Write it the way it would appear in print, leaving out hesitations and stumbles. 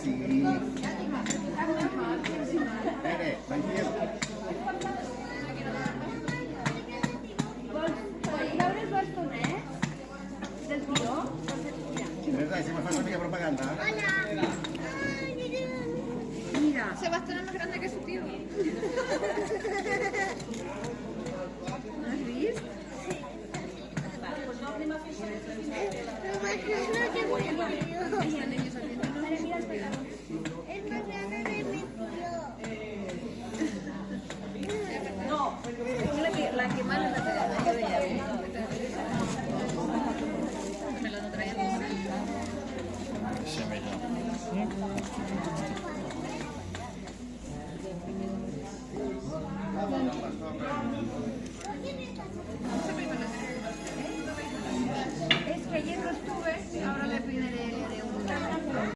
sí. Nene, tranquilo. ¿Sabes bastonet del tio? ¿Verdad? Si me falta una propaganda. Mira. Sebastián es más grande que su tío. ¿No has visto? La que más la pegada, yo veía. Me la no traía. Se me da.